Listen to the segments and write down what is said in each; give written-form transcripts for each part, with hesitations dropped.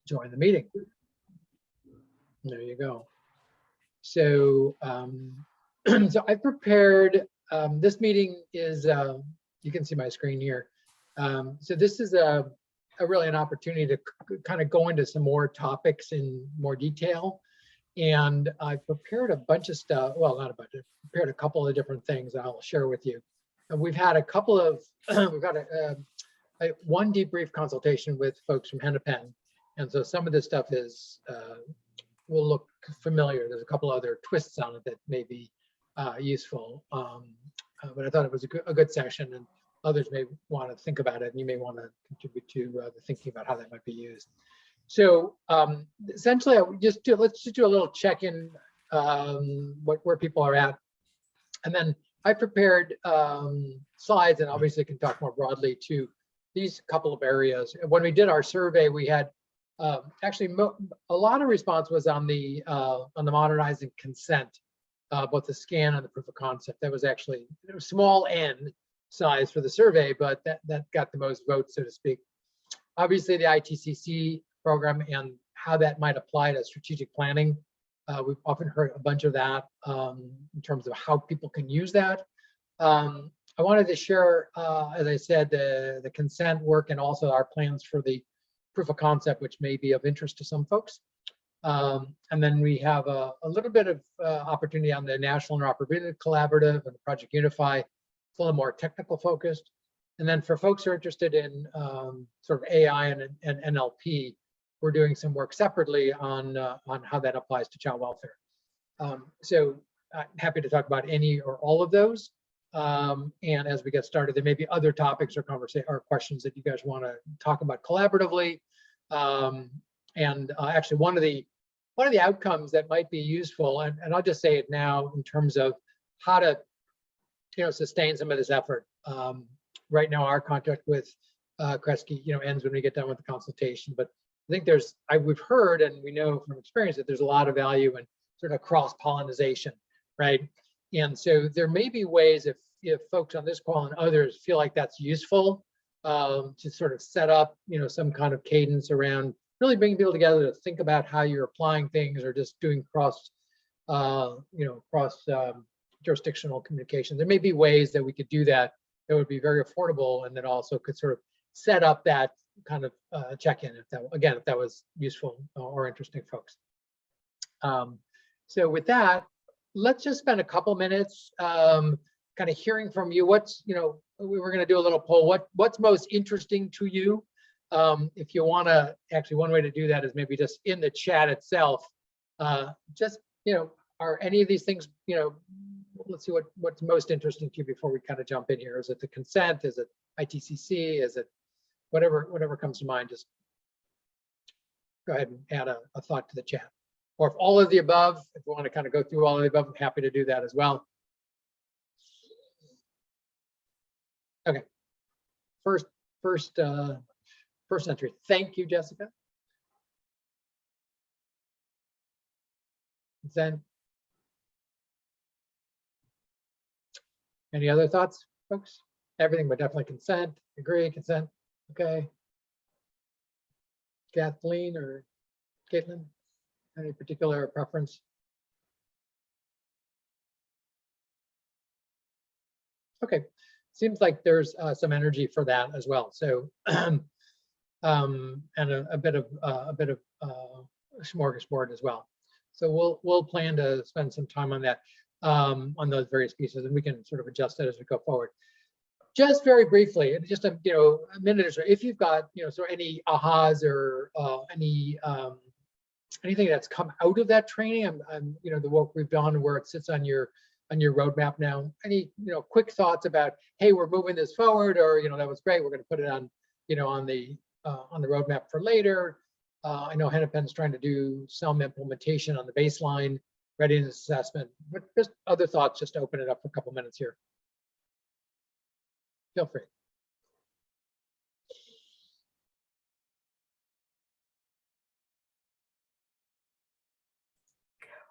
join the meeting. There you go. So, so I prepared, this meeting is, you can see my screen here. So this is a really an opportunity to kind of go into some more topics in more detail. And I prepared a bunch of stuff, well, not a bunch, I prepared a couple of different things I'll share with you. And we've had a couple of, we've got one debrief consultation with folks from Hennepin. And so some of this stuff is, will look familiar. There's a couple other twists on it that may be useful. But I thought it was a good session, and others may want to think about it, and you may want to contribute to the thinking about how that might be used. So essentially, let's just do a little check-in, where people are at. And then I prepared slides, and obviously can talk more broadly to these couple of areas. When we did our survey, we had actually a lot of response was on the modernizing consent, both the scan and the proof of concept. That was actually a small n size for the survey, but that got the most votes, so to speak. Obviously, the ITCC program and how that might apply to strategic planning. We've often heard a bunch of that in terms of how people can use that. I wanted to share, as I said, the consent work and also our plans for the proof of concept, which may be of interest to some folks. And then we have a little bit of opportunity on the National Interoperability Collaborative and Project Unify. It's a little more technical focused. And then for folks who are interested in sort of AI and NLP, we're doing some work separately on how that applies to child welfare. So I'm happy to talk about any or all of those. And as we get started, there may be other topics or questions that you guys want to talk about collaboratively. Actually, one of the outcomes that might be useful, and I'll just say it now in terms of how to, sustain some of this effort. Right now, our contract with Kresge, ends when we get done with the consultation. But I think we've heard and we know from experience that there's a lot of value in sort of cross-pollination, right? And so there may be ways if folks on this call and others feel like that's useful to sort of set up, some kind of cadence around really bringing people together to think about how you're applying things or just doing cross jurisdictional communication. There may be ways that we could do that would be very affordable and that also could sort of set up that kind of check-in if that was useful or interesting, folks. So with that, let's just spend a couple minutes kind of hearing from you. We were going to do a little poll. What's most interesting to you? If you want to, actually, one way to do that is maybe just in the chat itself. Are any of these things, let's see what's most interesting to you before we kind of jump in here. Is it the consent? Is it ITCC? Is it whatever comes to mind? Just go ahead and add a thought to the chat. Or if all of the above, if we want to kind of go through all of the above, I'm happy to do that as well. Okay. First entry. Thank you, Jessica. Then, any other thoughts, folks? Everything but definitely consent. Agree, consent. Okay. Kathleen or Caitlin, any particular preference? Okay, seems like there's some energy for that as well. So, and a bit of smorgasbord as well. So we'll plan to spend some time on that, on those various pieces, and we can sort of adjust that as we go forward. Just very briefly, just a minute or so, if you've got so any ahas or anything that's come out of that training, and the work we've done, where it sits on your roadmap now. Any quick thoughts about, hey, we're moving this forward, or that was great, we're going to put it on on the roadmap for later. I know Hennepin's trying to do some implementation on the baseline readiness assessment, but just other thoughts, just to open it up for a couple minutes here. Feel free.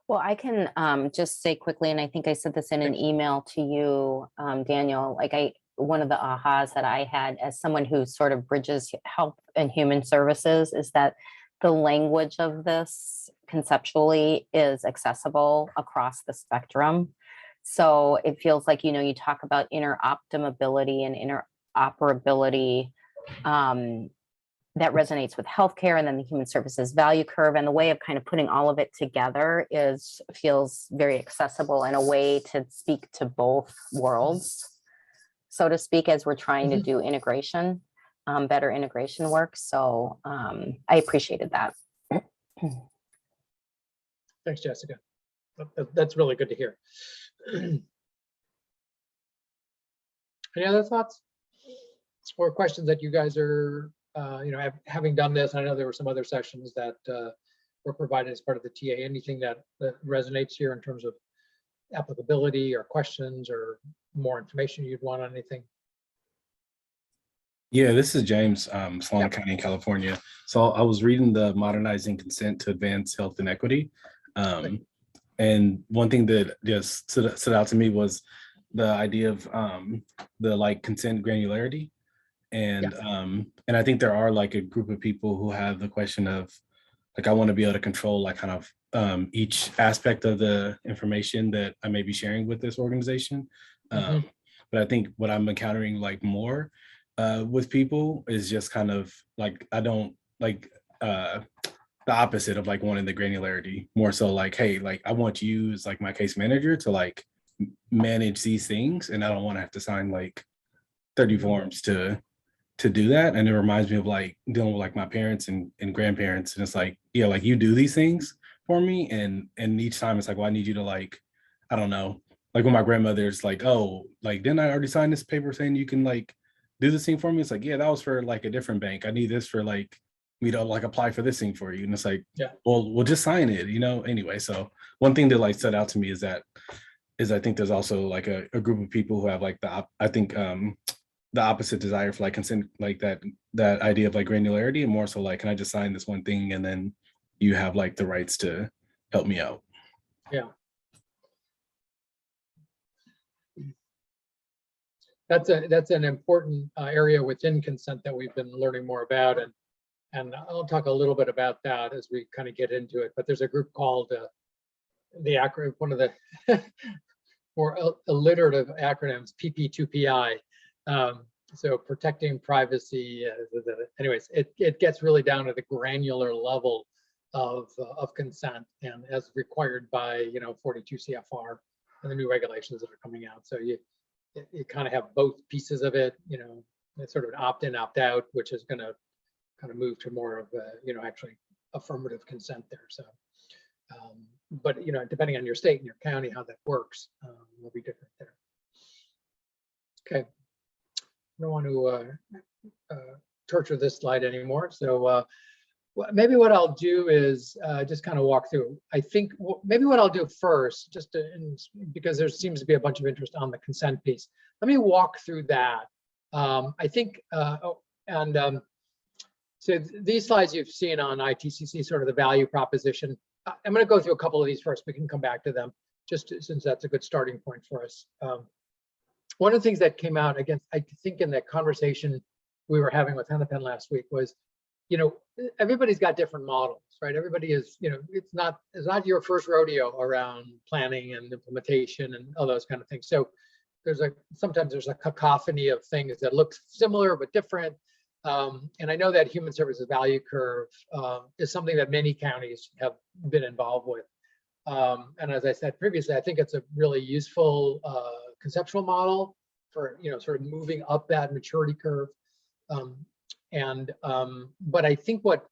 Well, I can just say quickly, and I think I said this in an email to you, Daniel, one of the ahas that I had as someone who sort of bridges health and human services is that the language of this conceptually is accessible across the spectrum. So it feels like, you talk about interoptimability and interoperability, that resonates with healthcare, and then the human services value curve, and the way of kind of putting all of it together feels very accessible and a way to speak to both worlds, so to speak, as we're trying to do integration, better integration work. So I appreciated that. Thanks, Jessica. That's really good to hear. Any other thoughts or questions that you guys are, having done this? I know there were some other sessions that were provided as part of the TA. Anything that resonates here in terms of applicability or questions or more information you'd want on anything? Yeah, this is James, Solano County, California. So I was reading the Modernizing Consent to Advance Health and Equity. And one thing that just stood out to me was the idea of the consent granularity. And and I think there are a group of people who have the question of I want to be able to control each aspect of the information that I may be sharing with this organization. But I think what I'm encountering more with people is just kind of I don't the opposite of wanting the granularity, more so hey, I want you as my case manager to manage these things, and I don't want to have to sign 30 forms to do that. And it reminds me of dealing with my parents and grandparents, and it's yeah, you do these things for me, and each time it's well, I need you to I don't know, when my grandmother's oh, didn't I already sign this paper saying you can do this thing for me? It's yeah, that was for a different bank. I need this for me to apply for this thing for you. And it's yeah, well, we'll just sign it, anyway. So one thing that stood out to me is I think there's also a group of people who have the opposite desire for consent, that idea of granularity, and more so can I just sign this one thing and then you have the rights to help me out. Yeah. That's an important area within consent that we've been learning more about, and I'll talk a little bit about that as we kind of get into it. But there's a group called the acronym, one of the more alliterative acronyms, PP2PI. So protecting privacy. Anyways, it gets really down to the granular level of consent, and as required by 42 CFR and the new regulations that are coming out. So you kind of have both pieces of it. It's sort of an opt-in, opt-out, which is going to kind of move to more of actually affirmative consent there. So, but depending on your state and your county, how that works will be different there. Okay, I don't want to torture this slide anymore. So maybe what I'll do is just kind of walk through. I think maybe what I'll do first, because there seems to be a bunch of interest on the consent piece. Let me walk through that. I think, so these slides you've seen on ITCC, sort of the value proposition. I'm going to go through a couple of these first. We can come back to them, since that's a good starting point for us. One of the things that came out, again, I think in the conversation we were having with Hennepin last week was, everybody's got different models, right? Everybody is, it's not your first rodeo around planning and implementation and all those kind of things. So sometimes there's a cacophony of things that look similar but different. And I know that human services value curve is something that many counties have been involved with. And as I said previously, I think it's a really useful conceptual model for sort of moving up that maturity curve. But I think what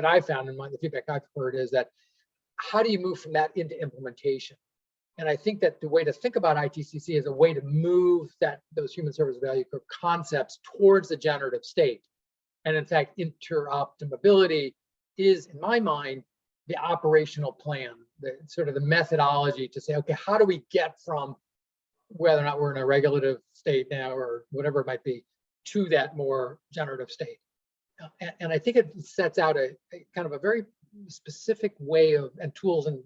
I found in the feedback I've heard is that how do you move from that into implementation? And I think that the way to think about ITCC is a way to move those human service value curve concepts towards the generative state. And in fact, interoptimability is, in my mind, the operational plan, the sort of the methodology to say, okay, how do we get from whether or not we're in a regulative state now or whatever it might be to that more generative state? And I think it sets out a kind of a very specific way and tools and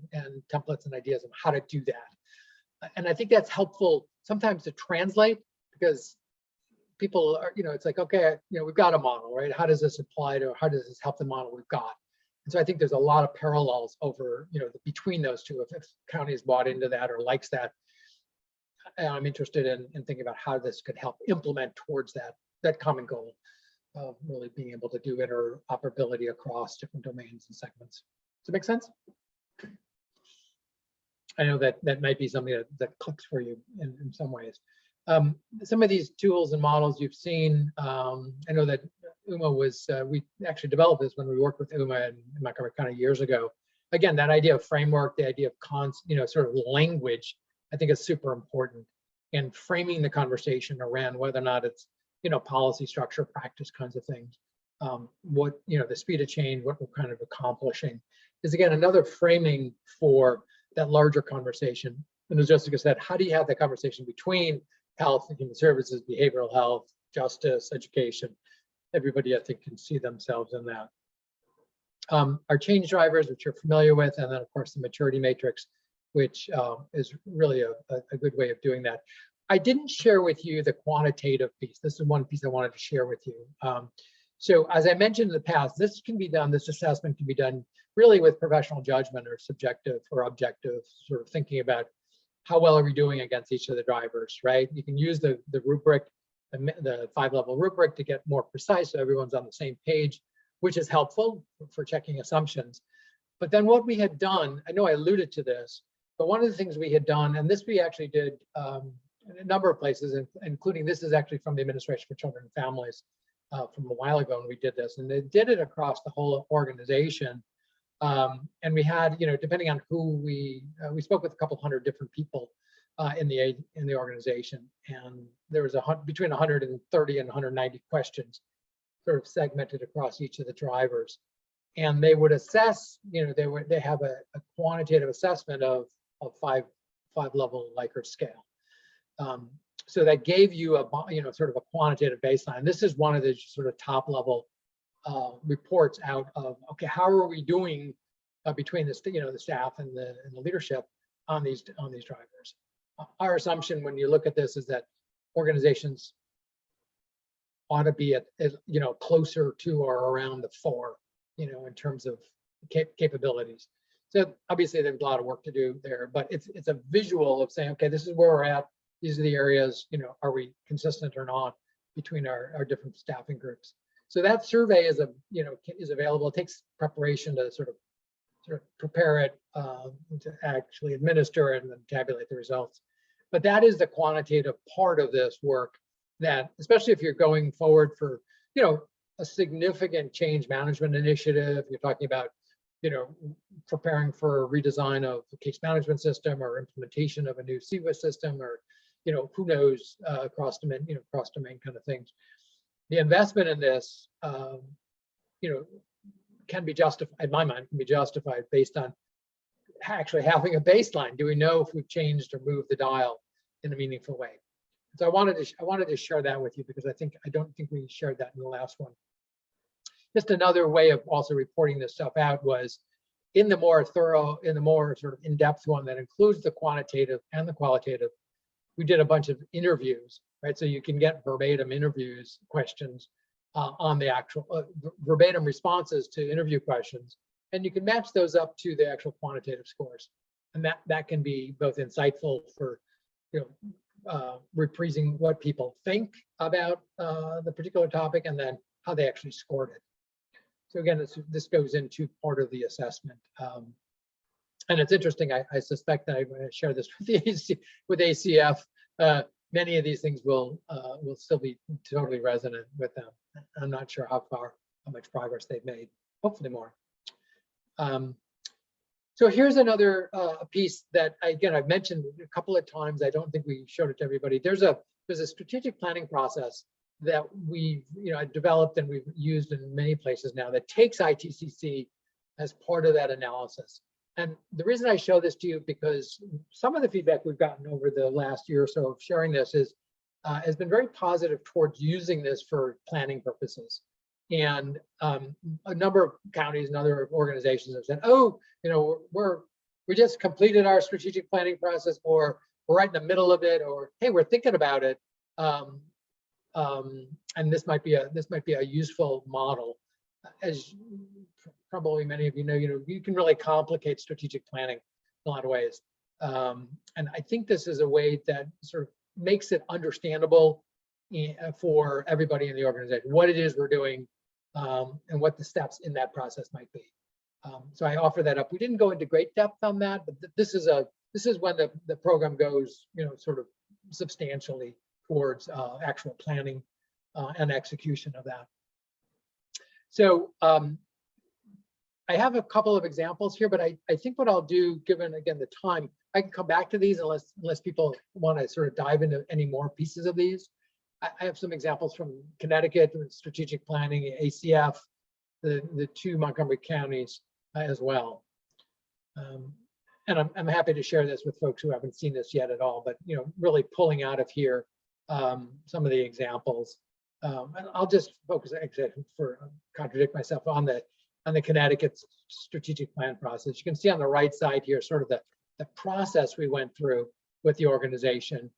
templates and ideas of how to do that. And I think that's helpful sometimes to translate, because people are, it's okay, we've got a model, right? How does this apply to, how does this help the model we've got? And so I think there's a lot of parallels over, between those two. If counties bought into that or likes that, and I'm interested in thinking about how this could help implement towards that common goal of really being able to do interoperability across different domains and segments. Does it make sense? I know that might be something that clicks for you in some ways. Some of these tools and models you've seen, I know that UMA was, we actually developed this when we worked with UMA in Montgomery County years ago. Again, that idea of framework, the idea of sort of language, I think is super important, and framing the conversation around whether or not it's, policy, structure, practice kinds of things. What, the speed of change, what we're kind of accomplishing is, again, another framing for that larger conversation. And as Jessica said, how do you have that conversation between health and human services, behavioral health, justice, education? Everybody, I think, can see themselves in that. Our change drivers, which you're familiar with, and then, of course, the maturity matrix, which is really a good way of doing that. I didn't share with you the quantitative piece. This is one piece I wanted to share with you. So as I mentioned in the past, this assessment can be done really with professional judgment or subjective or objective, sort of thinking about how well are we doing against each of the drivers, right? You can use the rubric, the 5-level rubric, to get more precise so everyone's on the same page, which is helpful for checking assumptions. But then what we had done, I know I alluded to this, but one of the things we had done, and this we actually did in a number of places, including this is actually from the Administration for Children and Families from a while ago when we did this, and they did it across the whole organization. And we had, depending on who we spoke with a couple hundred different people in the organization, and there was between 130 and 190 questions, sort of segmented across each of the drivers, and they would assess. They have a quantitative assessment of 5-level Likert scale. So that gave you sort of a quantitative baseline. This is one of the sort of top level reports out of, okay, how are we doing between the staff and the leadership on these drivers. Our assumption when you look at this is that organizations ought to be at closer to or around the 4, in terms of capabilities. So obviously there's a lot of work to do there, but it's a visual of saying, okay, this is where we're at. These are the areas, are we consistent or not between our different staffing groups? So that survey is available. It takes preparation to sort of prepare it, to actually administer it and then tabulate the results. But that is the quantitative part of this work that, especially if you're going forward for, a significant change management initiative, you're talking about, preparing for a redesign of the case management system or implementation of a new CWIS system, or, who knows, cross-domain kind of things. The investment in this, can be justified, in my mind, can be justified based on actually having a baseline. Do we know if we've changed or moved the dial in a meaningful way? So I wanted to share that with you because I don't think we shared that in the last one. Just another way of also reporting this stuff out was in the more thorough, in the more sort of in-depth one that includes the quantitative and the qualitative. We did a bunch of interviews, right? So you can get verbatim interviews, questions on the actual verbatim responses to interview questions, and you can match those up to the actual quantitative scores, and that can be both insightful for reprising what people think about the particular topic and then how they actually scored it. So again, this goes into part of the assessment. And it's interesting, I suspect that I'm going to share this with ACF. Many of these things will still be totally resonant with them. I'm not sure how much progress they've made, hopefully more. So here's another piece that, again, I've mentioned a couple of times. I don't think we showed it to everybody. There's a strategic planning process that we've developed and we've used in many places now that takes ITCC as part of that analysis. And the reason I show this to you, because some of the feedback we've gotten over the last year or so of sharing this has been very positive towards using this for planning purposes. And a number of counties and other organizations have said, oh, we just completed our strategic planning process, or we're right in the middle of it, or hey, we're thinking about it. And this might be a useful model. as probably many of you know, you can really complicate strategic planning in a lot of ways. And I think this is a way that sort of makes it understandable for everybody in the organization, what it is we're doing, and what the steps in that process might be. So I offer that up. We didn't go into great depth on that, but this is when the program goes, sort of substantially towards actual planning and execution of that. So I have a couple of examples here, but I think what I'll do, given again the time, I can come back to these unless people want to sort of dive into any more pieces of these. I have some examples from Connecticut, strategic planning, ACF, the two Montgomery counties as well. And I'm happy to share this with folks who haven't seen this yet at all, but really pulling out of here some of the examples. And I'll just focus, contradict myself, on the Connecticut strategic plan process. You can see on the right side here sort of the process we went through with the organization,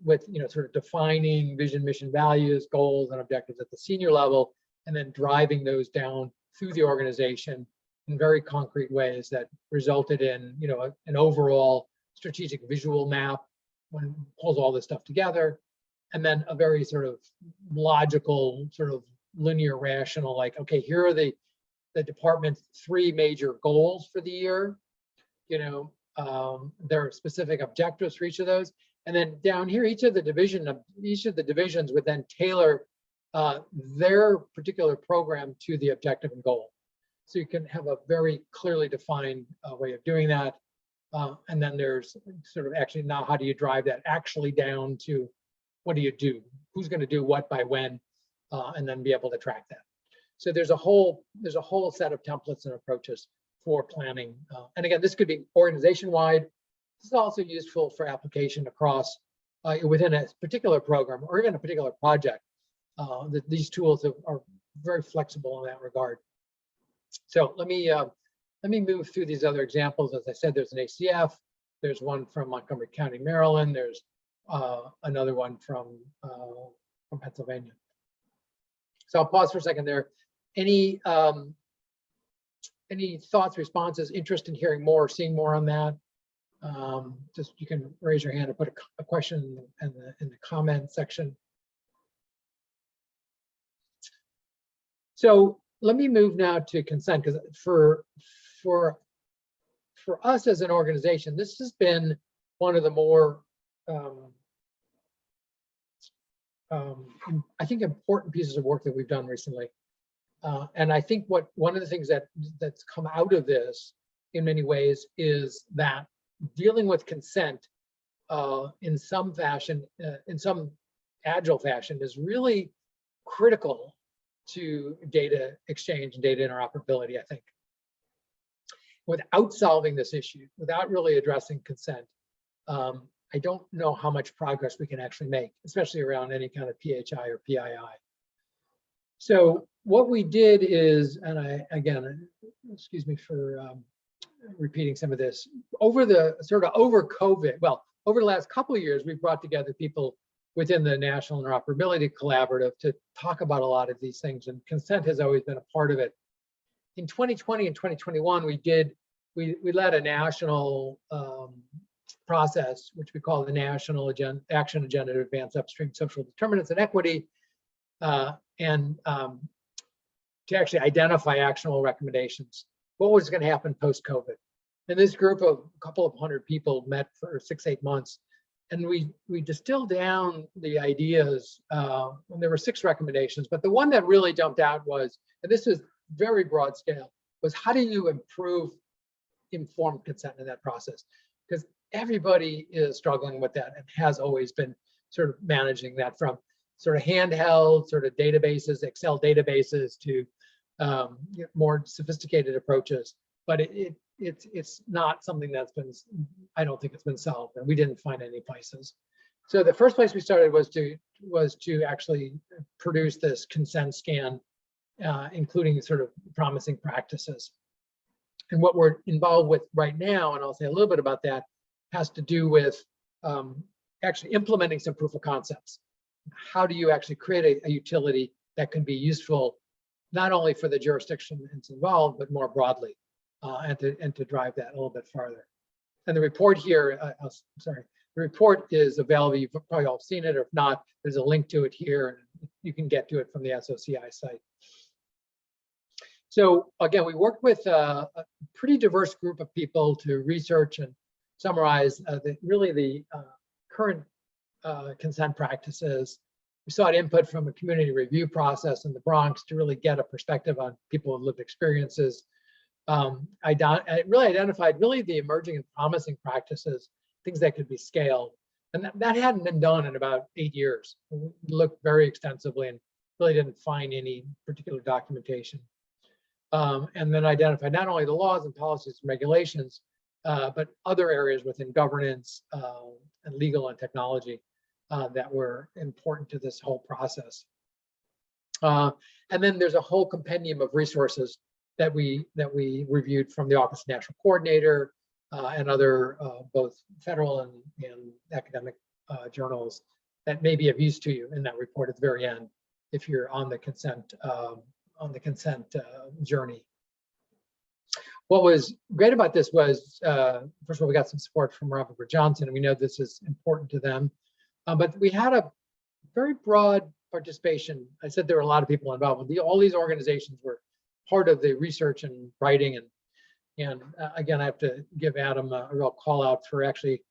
with sort of defining vision, mission, values, goals, and objectives at the senior level, and then driving those down through the organization in very concrete ways that resulted in an overall strategic visual map when pulls all this stuff together, and then a very sort of logical, sort of linear, rational, like, okay, here are the department's 3 major goals for the year. There are specific objectives for each of those, and then down here, each of the divisions would then tailor their particular program to the objective and goal. So you can have a very clearly defined way of doing that. And then there's sort of actually now, how do you drive that actually down to what do you do? Who's going to do what by when? And then be able to track that. So there's a whole set of templates and approaches for planning. And again, this could be organization-wide. This is also useful for application across within a particular program or even a particular project. These tools are very flexible in that regard. So let me move through these other examples. As I said, there's an ACF. There's one from Montgomery County, Maryland. There's another one from Pennsylvania. So I'll pause for a second there. Any thoughts, responses, interest in hearing more, or seeing more on that? Just you can raise your hand or put a question in the comment section. So let me move now to consent, because for us as an organization, this has been one of the more I think important pieces of work that we've done recently. And I think one of the things that's come out of this in many ways is that dealing with consent in some fashion, in some agile fashion, is really critical to data exchange and data interoperability, I think. Without solving this issue, without really addressing consent, I don't know how much progress we can actually make, especially around any kind of PHI or PII. So what we did is, and excuse me for repeating some of this, over COVID, well, over the last couple of years, we've brought together people within the National Interoperability Collaborative to talk about a lot of these things, and consent has always been a part of it. In 2020 and 2021, we led a national process, which we call the National Action Agenda to Advance Upstream Social Determinants and Equity, and to actually identify actionable recommendations. What was going to happen post-COVID? And this group of a couple of hundred people met for 6-8 months, and we distilled down the ideas. And there were 6 recommendations, but the one that really jumped out was, and this is very broad scale, was how do you improve informed consent in that process? Because everybody is struggling with that and has always been sort of managing that, from sort of handheld sort of databases, Excel databases, to more sophisticated approaches. But it's not something that's been, I don't think it's been solved, and we didn't find any places. So the first place we started was to actually produce this consent scan, including sort of promising practices. And what we're involved with right now, and I'll say a little bit about that, has to do with actually implementing some proof of concepts. How do you actually create a utility that can be useful not only for the jurisdiction that's involved, but more broadly, and to drive that a little bit farther. And the report here, the report is available. You've probably all seen it, or if not, there's a link to it here, and you can get to it from the SOCI site. So again, we worked with a pretty diverse group of people to research and summarize the current consent practices. We sought input from a community review process in the Bronx to really get a perspective on people with lived experiences. I really identified the emerging and promising practices, things that could be scaled. And that hadn't been done in about 8 years. We looked very extensively and really didn't find any particular documentation. And then identified not only the laws and policies and regulations, but other areas within governance and legal and technology that were important to this whole process. And then there's a whole compendium of resources that we reviewed from the Office of National Coordinator and other both federal and academic journals that may be of use to you in that report at the very end, if you're on the consent journey. What was great about this was, first of all, we got some support from Robert Johnson, and we know this is important to them. But we had a very broad participation. I said there were a lot of people involved. All these organizations were part of the research and writing, and again, I have to give Adam a real call out for actually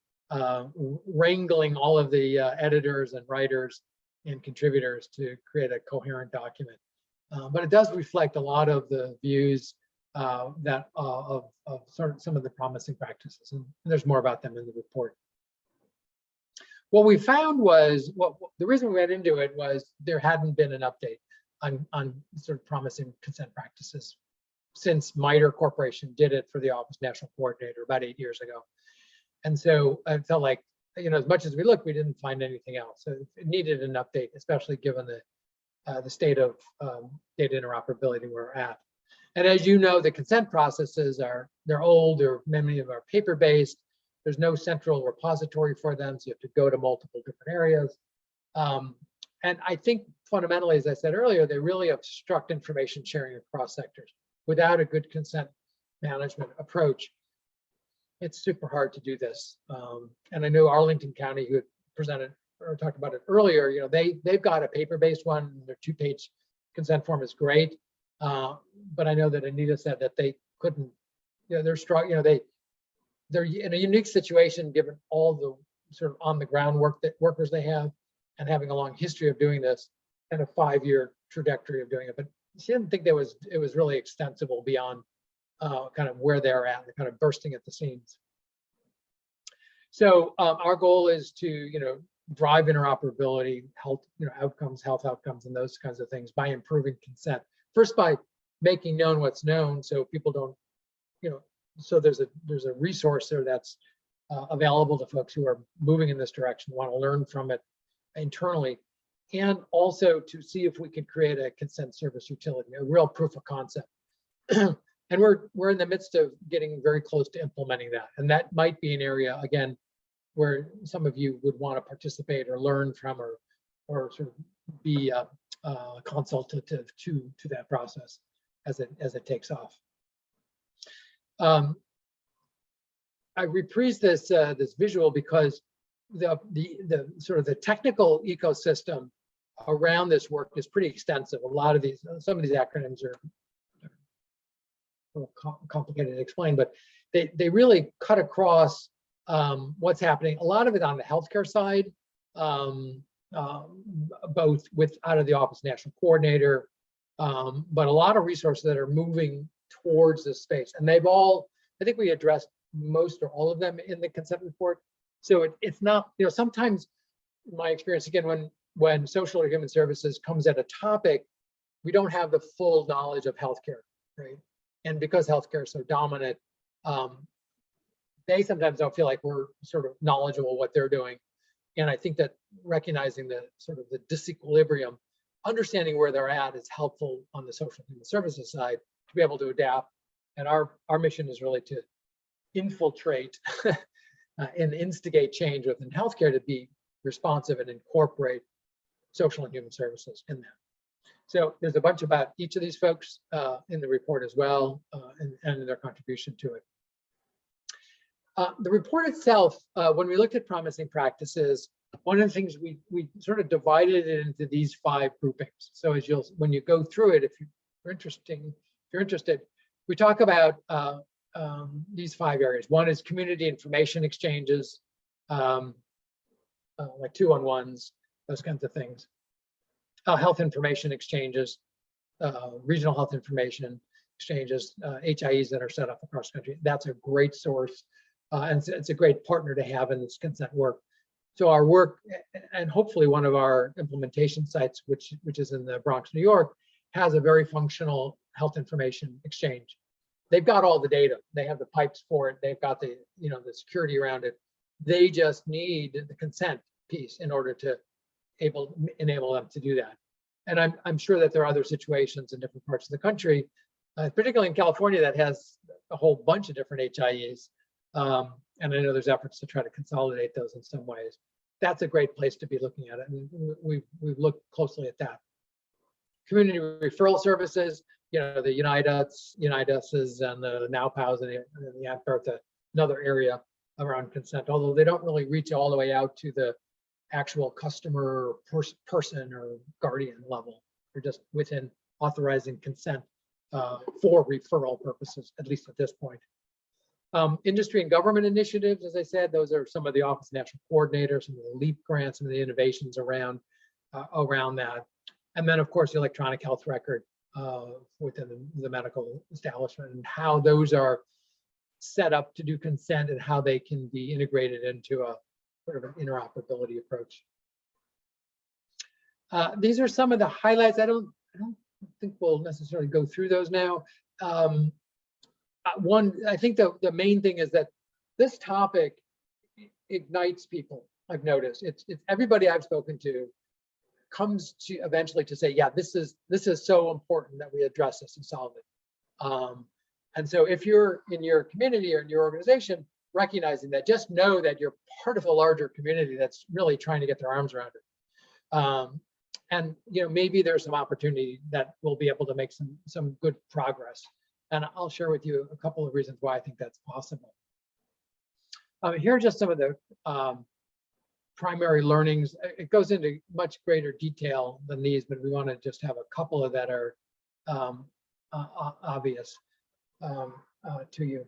wrangling all of the editors and writers and contributors to create a coherent document. But it does reflect a lot of the views of sort of some of the promising practices, and there's more about them in the report. What we found was, the reason we went into it was there hadn't been an update on sort of promising consent practices since MITRE Corporation did it for the Office of National Coordinator about 8 years ago. And so I felt like, as much as we looked, we didn't find anything else. So it needed an update, especially given the state of data interoperability we're at. And as you know, the consent processes they're old, many of them are paper-based. There's no central repository for them, so you have to go to multiple different areas. And I think fundamentally, as I said earlier, they really obstruct information sharing across sectors. Without a good consent management approach, it's super hard to do this. And I know Arlington County, who had presented or talked about it earlier, they've got a paper-based one. Their 2-page consent form is great. But I know that Anita said that they couldn't, they're strong, they're in a unique situation given all the sort of on the ground work that workers they have, and having a long history of doing this and a 5-year trajectory of doing it. But she didn't think it was really extensible beyond kind of where they're at, and kind of bursting at the seams. So our goal is to drive interoperability, health outcomes, and those kinds of things by improving consent. First, by making known what's known, so people don't, so there's a resource there that's available to folks who are moving in this direction, want to learn from it internally, and also to see if we could create a consent service utility, a real proof of concept. And we're in the midst of getting very close to implementing that, and that might be an area again where some of you would want to participate or learn from, or sort of be consultative to that process as it takes off. I reprise this visual because the sort of the technical ecosystem around this work is pretty extensive. Some of these acronyms are a little complicated to explain, but they really cut across what's happening. A lot of it on the healthcare side, both out of the Office of National Coordinator, but a lot of resources that are moving towards this space. And they've all, I think we addressed most or all of them in the consent report. So it's not, sometimes in my experience, again, when social or human services comes at a topic, we don't have the full knowledge of healthcare, right? And because healthcare is so dominant, they sometimes don't feel like we're sort of knowledgeable what they're doing. And I think that recognizing the sort of the disequilibrium, understanding where they're at is helpful on the social and human services side to be able to adapt. And our mission is really to infiltrate and instigate change within healthcare to be responsive and incorporate social and human services in that. So there's a bunch about each of these folks in the report as well, and their contribution to it. The report itself, when we looked at promising practices, one of the things we sort of divided it into these 5 groupings. So as when you go through it, if you're interested, we talk about these 5 areas. One is community information exchanges, like 2-on-1s, those kinds of things. Health information exchanges, regional health information exchanges, HIEs that are set up across the country. That's a great source, and it's a great partner to have in this consent work. So our work, and hopefully one of our implementation sites, which is in the Bronx, New York, has a very functional health information exchange. They've got all the data. They have the pipes for it. They've got the the security around it. They just need the consent piece in order to enable them to do that. And I'm sure that there are other situations in different parts of the country, particularly in California, that has a whole bunch of different HIEs. And I know there's efforts to try to consolidate those in some ways. That's a great place to be looking at it. And we've looked closely at that. Community referral services, the Unitas and the NowPows and the AdBirth, another area around consent, although they don't really reach all the way out to the actual customer person or guardian level. They're just within authorizing consent for referral purposes, at least at this point. Industry and government initiatives, as I said, those are some of the Office of National Coordinator, some of the LEAP grants, some of the innovations around that. And then, of course, the electronic health record within the medical establishment, and how those are set up to do consent and how they can be integrated into a sort of an interoperability approach. These are some of the highlights. I don't think we'll necessarily go through those now. I think the main thing is that this topic ignites people. I've noticed it's everybody I've spoken to comes to eventually to say, yeah, this is so important that we address this and solve it. And so if you're in your community or in your organization, recognizing that, just know that you're part of a larger community that's really trying to get their arms around it. And maybe there's some opportunity that we'll be able to make some good progress. And I'll share with you a couple of reasons why I think that's possible. Here are just some of the primary learnings. It goes into much greater detail than these, but we want to just have a couple of that are obvious to you.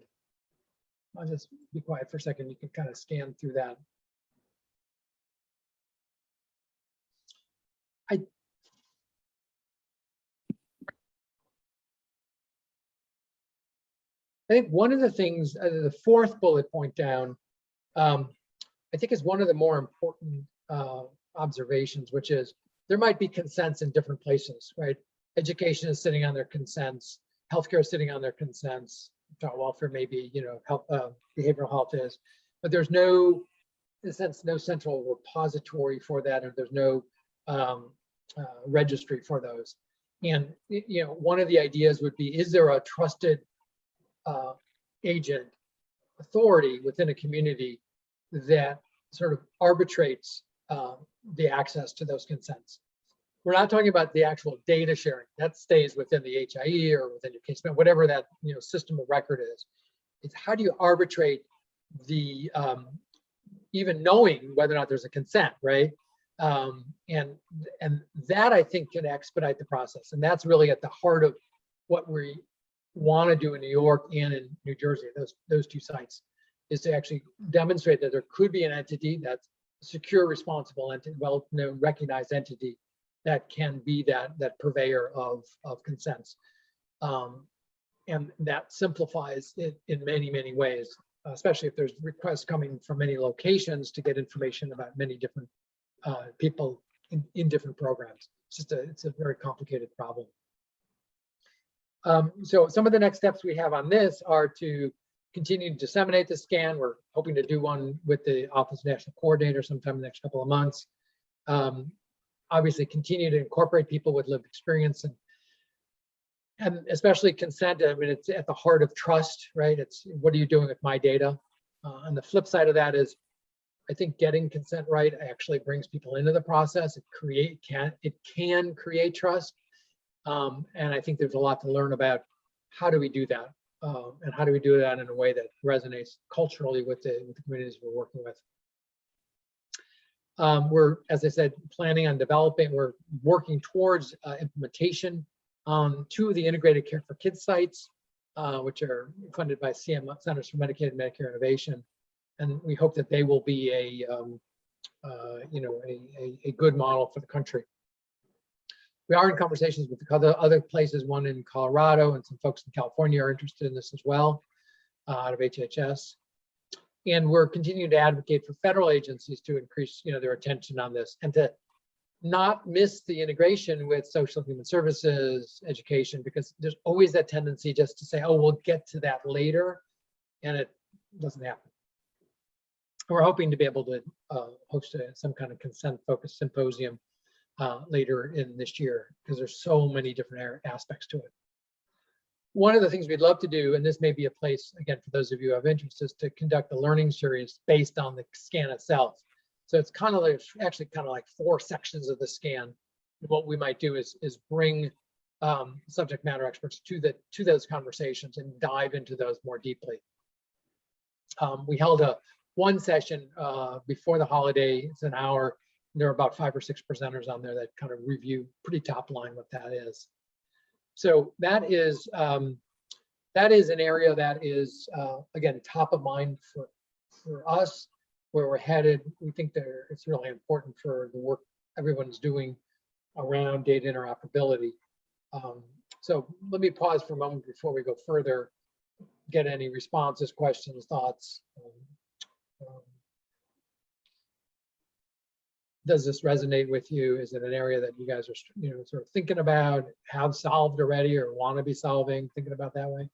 I'll just be quiet for a second. You can kind of scan through that. I think one of the things, the 4th bullet point down, I think is one of the more important observations, which is there might be consents in different places, right? Education is sitting on their consents, healthcare is sitting on their consents, child welfare maybe, health, behavioral health is, but there's no, in a sense, no central repository for that, or there's no registry for those. And one of the ideas would be, is there a trusted agent authority within a community that sort of arbitrates the access to those consents? We're not talking about the actual data sharing. That stays within the HIE or within your case, whatever that system of record is. It's how do you arbitrate the even knowing whether or not there's a consent, right? And that, I think, can expedite the process. And that's really at the heart of what we want to do in New York and in New Jersey, those 2 sites, is to actually demonstrate that there could be an entity that's a secure, responsible entity, well-known, recognized entity that can be that purveyor of consents. And that simplifies it in many, many ways, especially if there's requests coming from many locations to get information about many different people in different programs. It's a very complicated problem. So some of the next steps we have on this are to continue to disseminate the scan. We're hoping to do one with the Office of National Coordinator sometime in the next couple of months. Obviously, continue to incorporate people with lived experience and especially consent. I mean, it's at the heart of trust, right? It's what are you doing with my data? And the flip side of that is, I think getting consent right actually brings people into the process. It can create trust. And I think there's a lot to learn about how do we do that, and how do we do that in a way that resonates culturally with the communities we're working with. We're, as I said, planning on developing, we're working towards implementation on 2 of the integrated care for kids sites, which are funded by Centers for Medicaid and Medicare Innovation. And we hope that they will be a good model for the country. We are in conversations with other places, one in Colorado, and some folks in California are interested in this as well, out of HHS. And we're continuing to advocate for federal agencies to increase, their attention on this, and to not miss the integration with social and human services, education, because there's always that tendency just to say, oh, we'll get to that later, and it doesn't happen. We're hoping to be able to host some kind of consent-focused symposium later in this year, because there's so many different aspects to it. One of the things we'd love to do, and this may be a place, again, for those of you who have interest, is to conduct a learning series based on the scan itself. So it's kind of like, actually kind of like 4 sections of the scan. What we might do is bring subject matter experts to those conversations and dive into those more deeply. We held one session before the holiday. It's an hour. There are about 5 or 6 presenters on there that kind of review pretty top line what that is. So that is an area that is, again, top of mind for us, where we're headed. We think that it's really important for the work everyone's doing around data interoperability. So let me pause for a moment before we go further, get any responses, questions, thoughts. Does this resonate with you? Is it an area that you guys are, sort of thinking about, have solved already, or want to be solving, thinking about that way?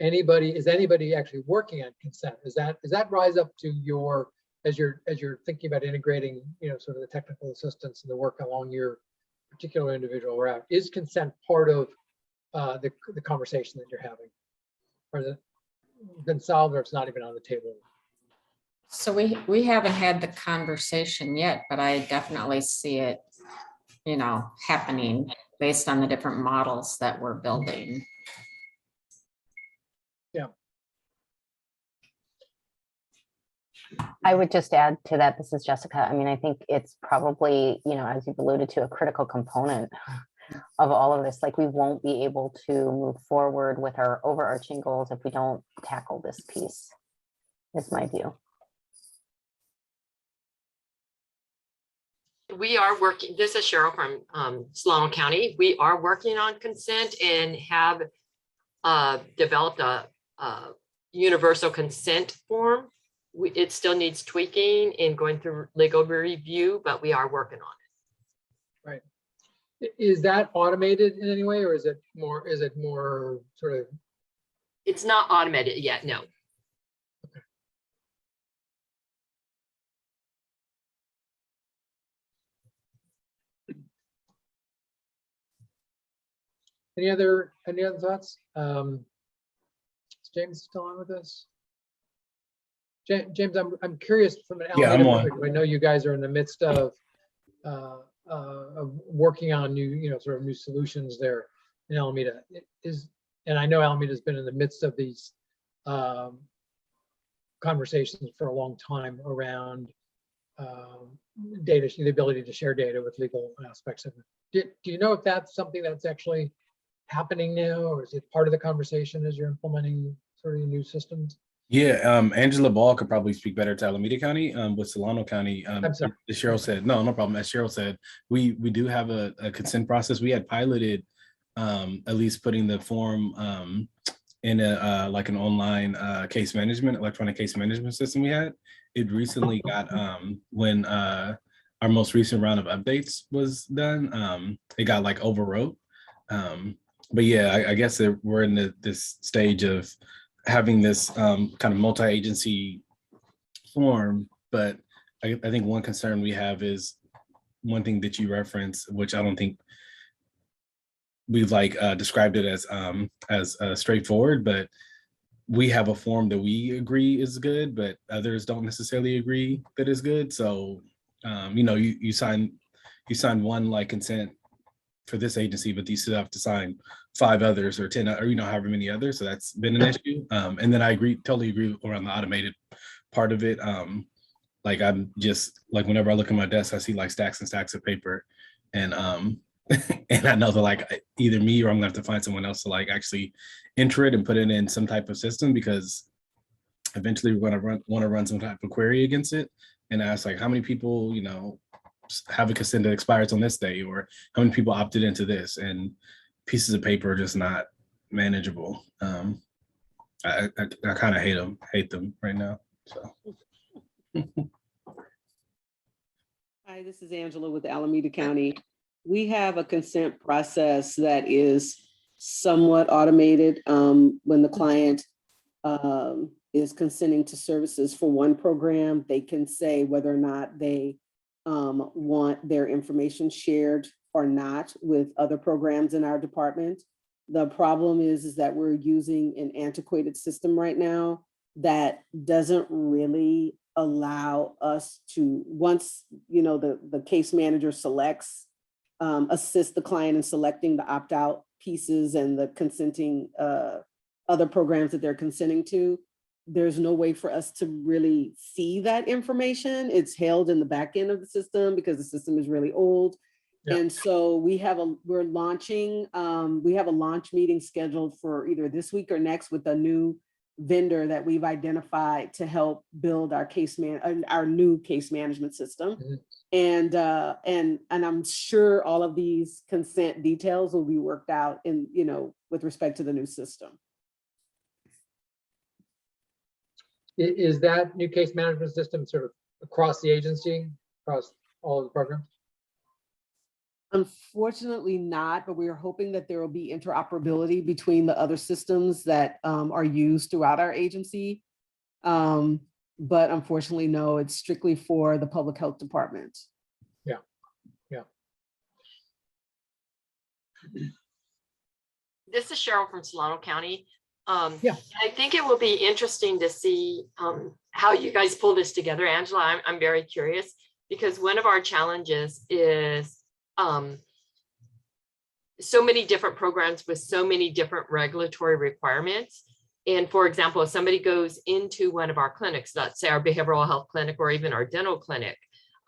Is anybody actually working on consent? Does that rise up to your, as you're thinking about integrating, sort of the technical assistance and the work along your particular individual route? Is consent part of the conversation that you're having, or has it been solved, or it's not even on the table? So we haven't had the conversation yet, but I definitely see it, happening based on the different models that we're building. Yeah. I would just add to that, this is Jessica. I mean, I think it's probably, as you've alluded to, a critical component of all of this. Like, we won't be able to move forward with our overarching goals if we don't tackle this piece, is my view. We are working, this is Cheryl from Solano County. We are working on consent and have developed a universal consent form. It still needs tweaking and going through legal review, but we are working on it. Right. Is that automated in any way, or is it more sort of? It's not automated yet, no. Okay. Any other thoughts? Is James still on with us? James, I'm curious from an Alameda perspective. I know you guys are in the midst of working on new, sort of new solutions there in Alameda. And I know Alameda's been in the midst of these conversations for a long time around data, the ability to share data with legal aspects of it. Do you know if that's something that's actually happening now, or is it part of the conversation as you're implementing sort of new systems? Yeah, Angela Ball could probably speak better to Alameda County. With Solano County, I'm sorry. as Cheryl said, no problem. As Cheryl said, we do have a consent process. We had piloted at least putting the form in a like an online electronic case management system we had. It recently got when our most recent round of updates was done, it got like overwrote. But yeah, I guess we're in this stage of having this kind of multi-agency form. But I think one concern we have is one thing that you referenced, which I don't think we've described it as straightforward, but we have a form that we agree is good, but others don't necessarily agree that is good. So, you sign one like consent for this agency, but you still have to sign 5 others or 10 or however many others. So that's been an issue. And then I totally agree around the automated part of it. Like I'm just like whenever I look at my desk, I see like stacks and stacks of paper, and and I know that like either me or I'm gonna have to find someone else to like actually enter it and put it in some type of system, because eventually we're gonna want to run some type of query against it and ask like how many people have a consent that expires on this day, or how many people opted into this, and pieces of paper are just not manageable. I kind of hate them right now. So. Hi, this is Angela with Alameda County. We have a consent process that is somewhat automated. When the client is consenting to services for one program, they can say whether or not they want their information shared or not with other programs in our department. The problem is that we're using an antiquated system right now that doesn't really allow us to, once the case manager selects, assist the client in selecting the opt-out pieces and the consenting other programs that they're consenting to, there's no way for us to really see that information. It's held in the back end of the system because the system is really old. Yeah. And so we have a launch meeting scheduled for either this week or next with a new vendor that we've identified to help build our new case management system. Mm-hmm. And I'm sure all of these consent details will be worked out with respect to the new system. Is that new case management system sort of across the agency, across all of the programs? Unfortunately not, but we are hoping that there will be interoperability between the other systems that are used throughout our agency. But unfortunately, no, it's strictly for the public health department. Yeah, yeah. This is Cheryl from Solano County. Yeah. I think it will be interesting to see how you guys pull this together. Angela, I'm very curious, because one of our challenges is so many different programs with so many different regulatory requirements. And for example, if somebody goes into one of our clinics, let's say our behavioral health clinic or even our dental clinic,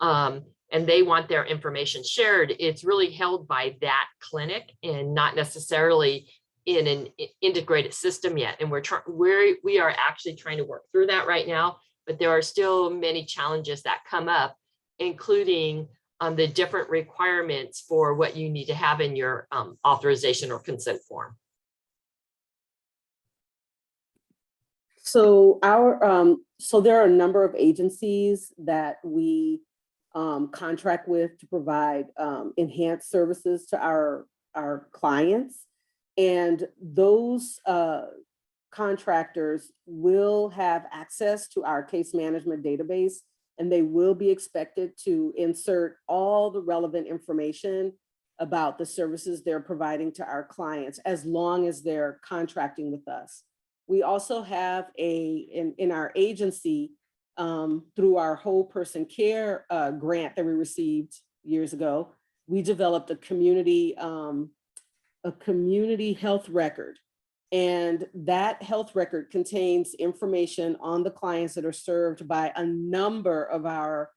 and they want their information shared, it's really held by that clinic and not necessarily in an integrated system yet. And we are actually trying to work through that right now, but there are still many challenges that come up, including the different requirements for what you need to have in your authorization or consent form. So there are a number of agencies that we contract with to provide enhanced services to our clients. And those contractors will have access to our case management database, and they will be expected to insert all the relevant information about the services they're providing to our clients, as long as they're contracting with us. We also have in our agency, through our whole person care grant that we received years ago, we developed a community health record. And that health record contains information on the clients that are served by a number of our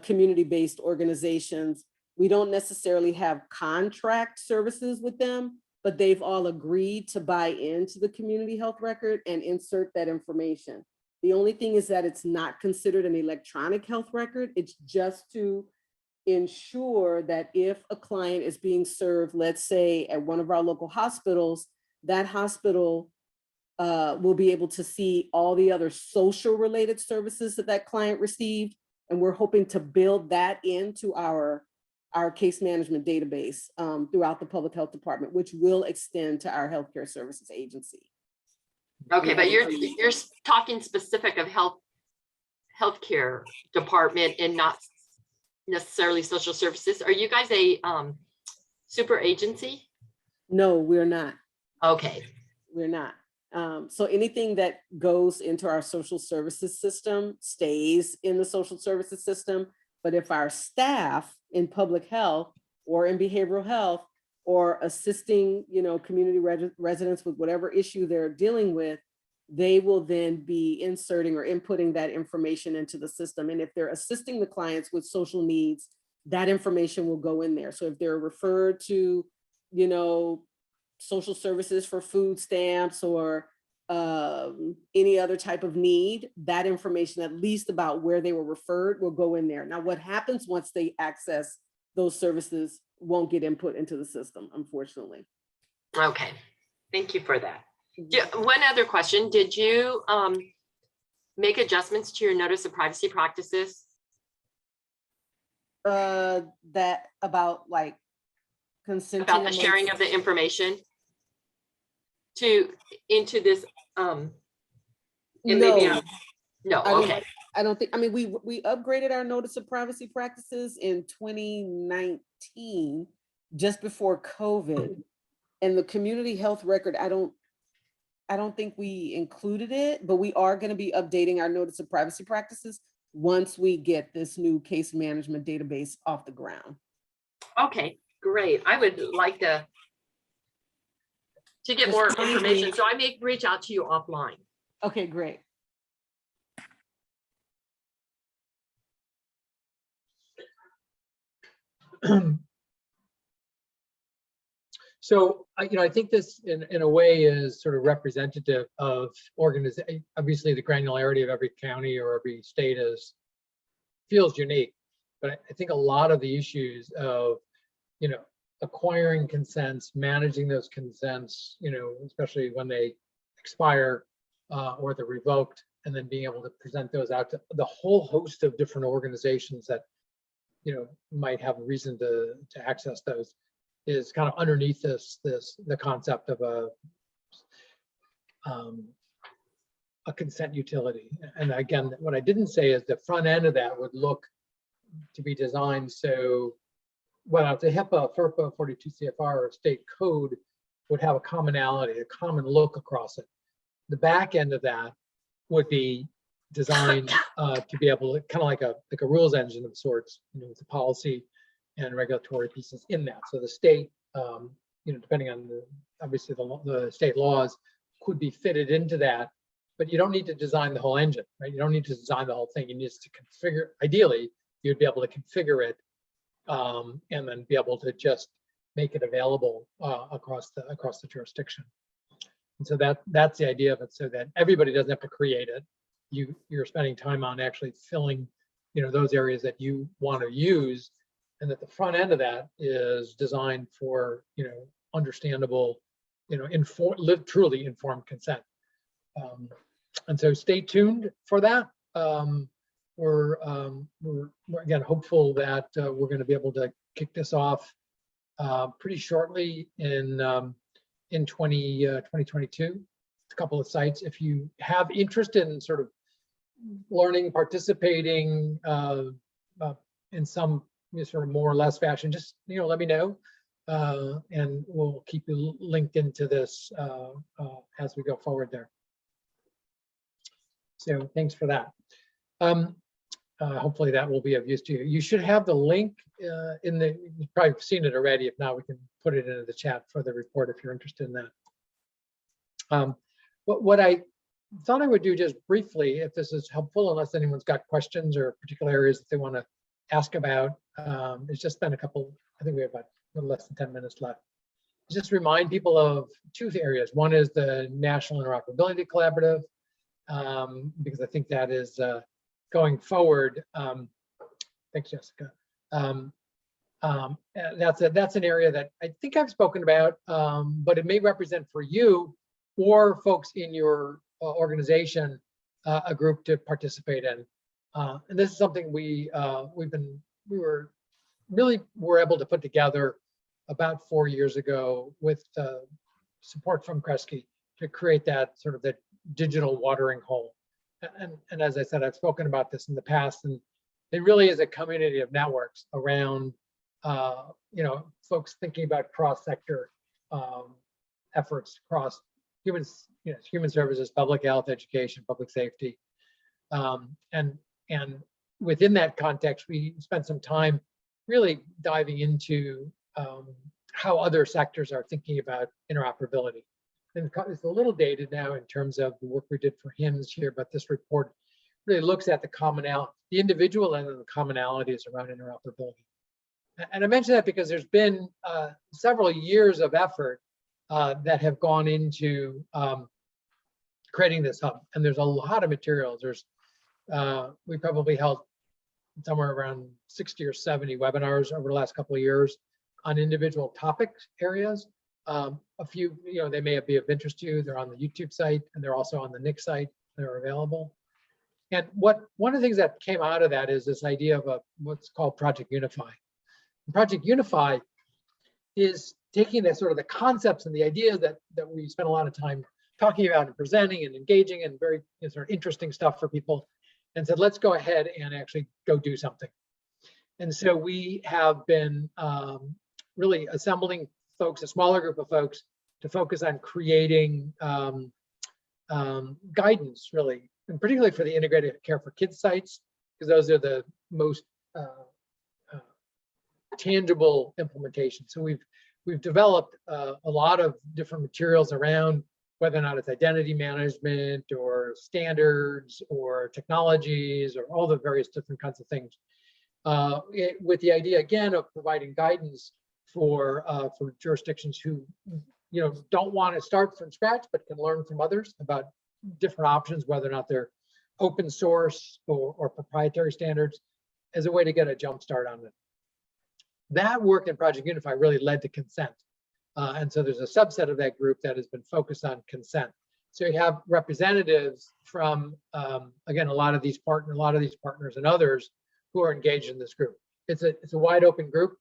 community-based organizations. We don't necessarily have contract services with them, but they've all agreed to buy into the community health record and insert that information. The only thing is that it's not considered an electronic health record. It's just to ensure that if a client is being served, let's say at one of our local hospitals, that hospital will be able to see all the other social related services that client received. And we're hoping to build that into our case management database throughout the public health department, which will extend to our healthcare services agency. Okay, but you're talking specific of healthcare department and not necessarily social services. Are you guys a super agency? No, we're not. Okay. We're not. So anything that goes into our social services system stays in the social services system. But if our staff in public health or in behavioral health or assisting, community residents with whatever issue they're dealing with, they will then be inserting or inputting that information into the system. And if they're assisting the clients with social needs, that information will go in there. So if they're referred to, social services for food stamps or any other type of need, that information, at least about where they were referred, will go in there. Now, what happens once they access those services won't get input into the system, unfortunately. Okay, thank you for that. Yeah, one other question. Did you make adjustments to your notice of privacy practices? That about like consenting About the sharing of the information into this and maybe no, okay. I don't think, we upgraded our notice of privacy practices in 2019, just before COVID. And the community health record, I don't think we included it, but we are going to be updating our notice of privacy practices once we get this new case management database off the ground. Okay, great. I would like to get more information, so I may reach out to you offline. Okay, great. So, I think this in a way is sort of representative of organization. Obviously, the granularity of every county or every state feels unique, but I think a lot of the issues of, acquiring consents, managing those consents, especially when they expire or they're revoked, and then being able to present those out to the whole host of different organizations that, might have a reason to access those, is kind of underneath the concept of a consent utility. And again, what I didn't say is the front end of that would look to be designed so whether it's a HIPAA, FERPA, 42 CFR, or state code would have a commonality, a common look across it. The back end of that would be designed to be able to kind of like a rules engine of sorts, with the policy and regulatory pieces in that. So the state, depending on obviously the state laws, could be fitted into that, but you don't need to design the whole engine, right? You don't need to design the whole thing. You need to configure. Ideally, you'd be able to configure it and then be able to just make it available across the jurisdiction. And so that's the idea of it, so that everybody doesn't have to create it. You're spending time on actually filling, those areas that you want to use, and that the front end of that is designed for, understandable, truly informed consent. And so stay tuned for that. We're again hopeful that we're going to be able to kick this off pretty shortly in 2022. A couple of sites. If you have interest in sort of learning, participating in some sort of more or less fashion, just let me know, and we'll keep you linked into this as we go forward there. So thanks for that. Hopefully that will be of use to you. You should have the link you've probably seen it already. If not, we can put it into the chat for the report if you're interested in that. What I thought I would do just briefly, if this is helpful, unless anyone's got questions or particular areas that they want to ask about, it's just been I think we have about a little less than 10 minutes left. Just remind people of two areas. One is the National Interoperability Collaborative, because I think that is going forward. Thanks, Jessica. That's an area that I think I've spoken about, but it may represent for you or folks in your organization a group to participate in. And this is something we were able to put together about 4 years ago with support from Kresge to create that sort of the digital watering hole. And as I said, I've spoken about this in the past, and it really is a community of networks around, folks thinking about cross-sector efforts across human services, public health, education, public safety. And within that context, we spent some time really diving into how other sectors are thinking about interoperability. And it's a little dated now in terms of the work we did for HIMSS here, but this report really looks at the individual and the commonalities around interoperability. And I mention that because there's been several years of effort that have gone into creating this hub. And there's a lot of materials. We probably held somewhere around 60 or 70 webinars over the last couple of years on individual topic areas. A few, they may be of interest to you. They're on the YouTube site and they're also on the NIC site. They're available. And one of the things that came out of that is this idea of what's called Project Unify. And Project Unify is taking that sort of the concepts and the ideas that we spent a lot of time talking about and presenting and engaging and very sort of interesting stuff for people, and said, let's go ahead and actually go do something. And so we have been really assembling folks, a smaller group of folks, to focus on creating guidance, really, and particularly for the integrated care for kids sites, because those are the most tangible implementation. So we've developed a lot of different materials around whether or not it's identity management or standards or technologies or all the various different kinds of things, with the idea again of providing guidance for jurisdictions who don't want to start from scratch but can learn from others about different options, whether or not they're open source or proprietary standards, as a way to get a jump start on it. That work in Project Unify really led to consent. And so there's a subset of that group that has been focused on consent. So you have representatives from, again, a lot of these partners and others who are engaged in this group. It's a wide open group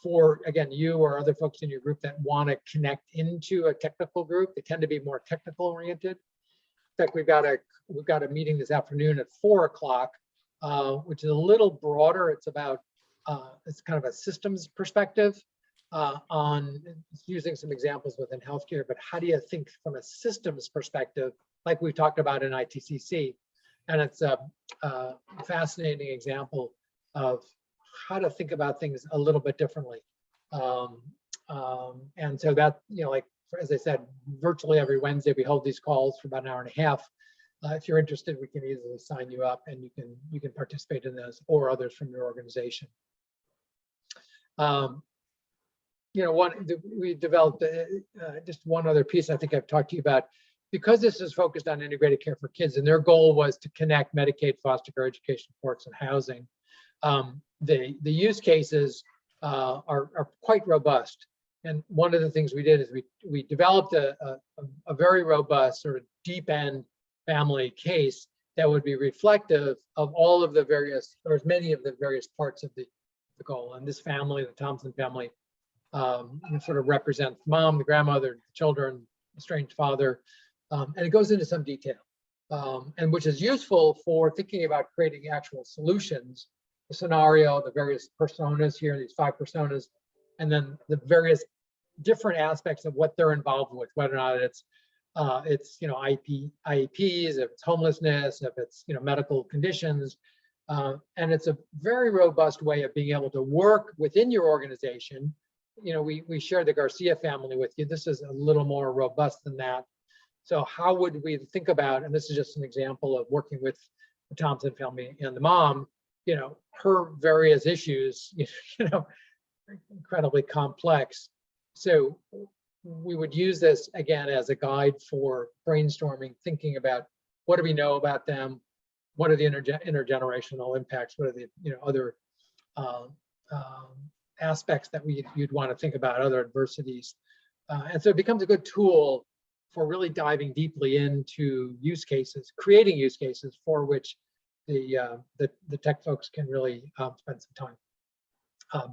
for, again, you or other folks in your group that want to connect into a technical group. They tend to be more technical oriented. In fact, we've got a meeting this afternoon at 4 o'clock, which is a little broader. It's about it's kind of a systems perspective on using some examples within healthcare, but how do you think from a systems perspective, like we talked about in ITCC? And it's a fascinating example of how to think about things a little bit differently. And so that, like, as I said, virtually every Wednesday we hold these calls for about an hour and a half. If you're interested, we can easily sign you up and you can participate in those, or others from your organization. We developed just one other piece I think I've talked to you about, because this is focused on integrated care for kids, and their goal was to connect Medicaid, foster care, education, supports, and housing. The use cases are quite robust. And one of the things we did is we developed a very robust sort of deep end family case that would be reflective of all of the various, or as many of the various parts of the goal. And this family, the Thompson family, sort of represents mom, the grandmother, the children, estranged father, and it goes into some detail, and which is useful for thinking about creating actual solutions, the scenario, the various personas here, these 5 personas, and then the various different aspects of what they're involved with, whether or not it's IEPs, if it's homelessness, if it's medical conditions, and it's a very robust way of being able to work within your organization. We share the Garcia family with you. This is a little more robust than that. So how would we think about, and this is just an example of working with the Thompson family and the mom, her various issues, incredibly complex. So we would use this again as a guide for brainstorming, thinking about what do we know about them, what are the intergenerational impacts, what are the other aspects that you'd want to think about, other adversities. And so it becomes a good tool for really diving deeply into use cases, creating use cases for which the tech folks can really spend some time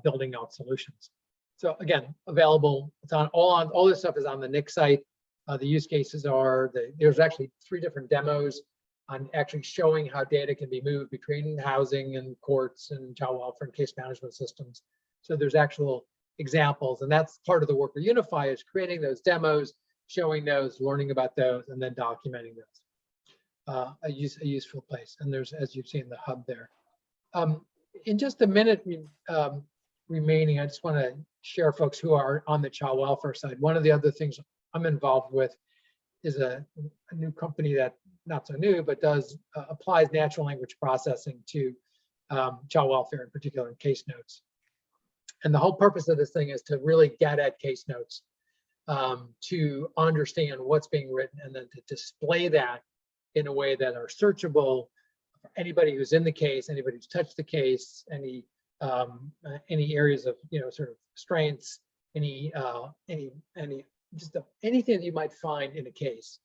building out solutions. So again, available. It's on all this stuff is on the NIC site. The use cases are there's actually 3 different demos on actually showing how data can be moved between housing and courts and child welfare and case management systems. So there's actual examples, and that's part of the work of Unify, is creating those demos showing those, learning about those, and then documenting those. A useful place. And there's, as you've seen, the hub there. In just a minute remaining, I just want to share folks who are on the child welfare side. One of the other things I'm involved with is a new company that, not so new, but does applies natural language processing to child welfare, in particular in case notes. And the whole purpose of this thing is to really get at case notes, to understand what's being written, and then to display that in a way that are searchable for anybody who's in the case, anybody who's touched the case, any areas of, sort of strengths, anything that you might find in a case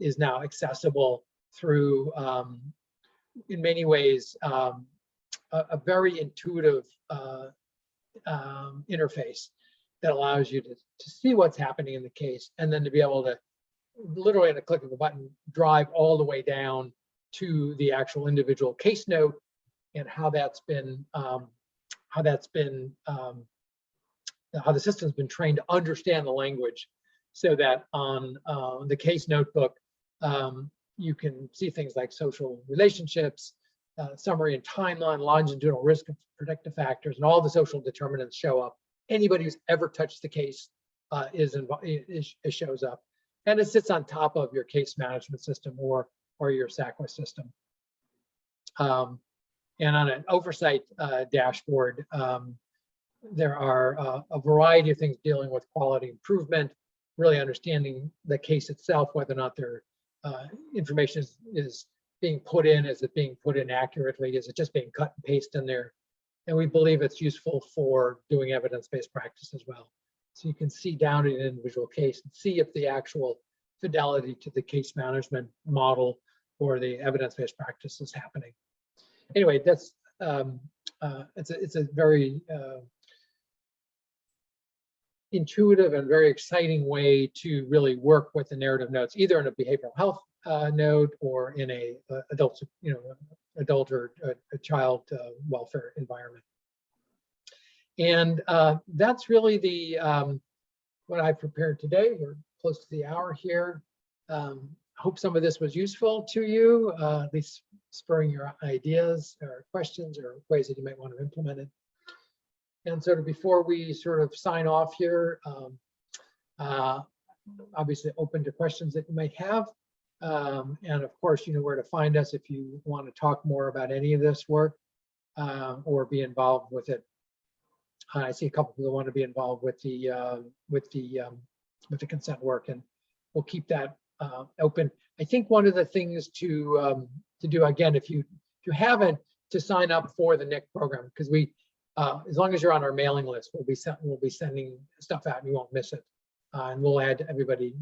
is now accessible through, in many ways, a very intuitive interface that allows you to see what's happening in the case, and then to be able to literally at a click of a button drive all the way down to the actual individual case note and how the system's been trained to understand the language, so that on the case notebook you can see things like social relationships, summary and timeline, longitudinal risk of protective factors, and all the social determinants show up. Anybody who's ever touched the case it shows up, and it sits on top of your case management system or your SACWA system. And on an oversight dashboard, there are a variety of things dealing with quality improvement, really understanding the case itself, whether or not their information is being put in. Is it being put in accurately? Is it just being cut and pasted in there? And we believe it's useful for doing evidence-based practice as well. So you can see down in an individual case and see if the actual fidelity to the case management model or the evidence-based practice is happening. Anyway, that's it's a very intuitive and very exciting way to really work with the narrative notes, either in a behavioral health node or in a adult or a child welfare environment. And that's really the what I prepared today. We're close to the hour here. Hope some of this was useful to you, at least spurring your ideas or questions or ways that you might want to implement it. And sort of before we sort of sign off here, obviously open to questions that you might have. And of course, you know where to find us if you want to talk more about any of this work or be involved with it. I see a couple people want to be involved with the consent work, and we'll keep that open. I think one of the things to do, again, if you haven't, to sign up for the NIC program, because we, as long as you're on our mailing list, we'll be sending stuff out and you won't miss it. And we'll add everybody,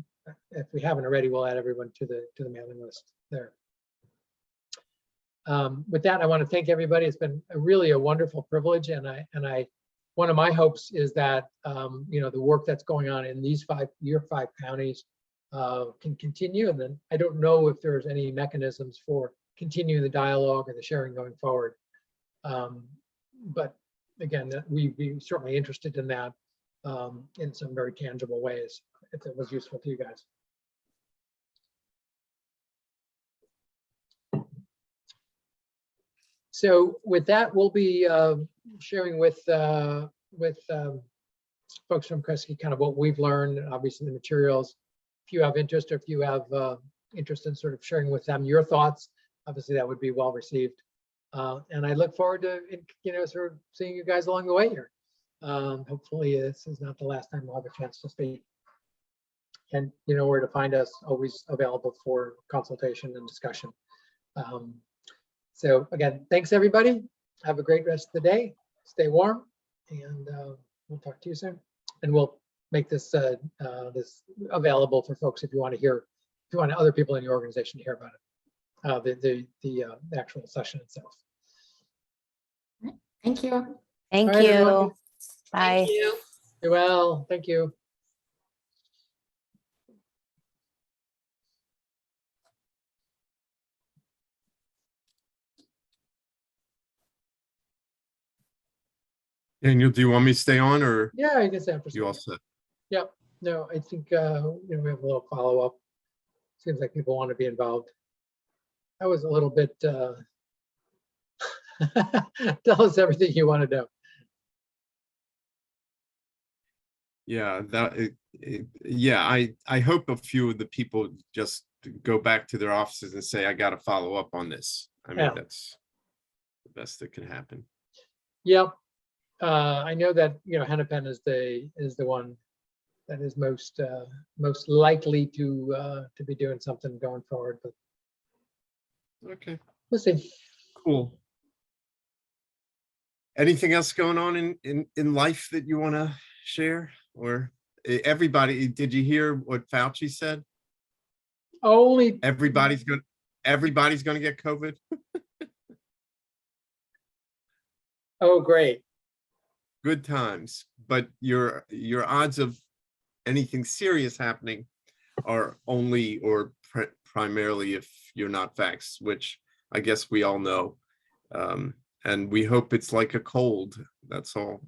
if we haven't already, we'll add everyone to the mailing list there. With that, I want to thank everybody. It's been really a wonderful privilege, and one of my hopes is that you know, the work that's going on in these your five counties can continue. And then I don't know if there's any mechanisms for continuing the dialogue or the sharing going forward. But again, we'd be certainly interested in that in some very tangible ways, if it was useful to you guys. So with that, we'll be sharing with folks from Kresge kind of what we've learned, and obviously the materials. If you have interest, or if you have interest in sort of sharing with them your thoughts, obviously that would be well received. And I look forward to, you know, sort of seeing you guys along the way here. Hopefully this is not the last time we'll have a chance to speak. And you know where to find us, always available for consultation and discussion. So again, thanks everybody. Have a great rest of the day. Stay warm, and we'll talk to you soon. And we'll make this this available for folks if you want to hear, if you want other people in your organization to hear about it, the actual session itself. Thank you. Thank All right, you. everyone. Bye. Thank you. You're well. Thank you. Daniel, do you want me to stay on, or Yeah, I guess after. you all set? Yep. No, I think, we have a little follow-up. Seems like people want to be involved. I was a little bit, tell us everything you want to know. Yeah, yeah, I hope a few of the people just go back to their offices and say, I got to follow up on this. I mean, Yeah. that's the best that can happen. Yep. I know that, Hennepin is the one that is most likely to be doing something going forward, but Okay, we'll see. cool. Anything else going on in life that you want to share? Or everybody, did you hear what Fauci said? Only, Everybody's going to get COVID. oh, great. Good times, but your odds of anything serious happening are only or primarily if you're not vaxxed, which I guess we all know. And we hope it's like a cold. That's all.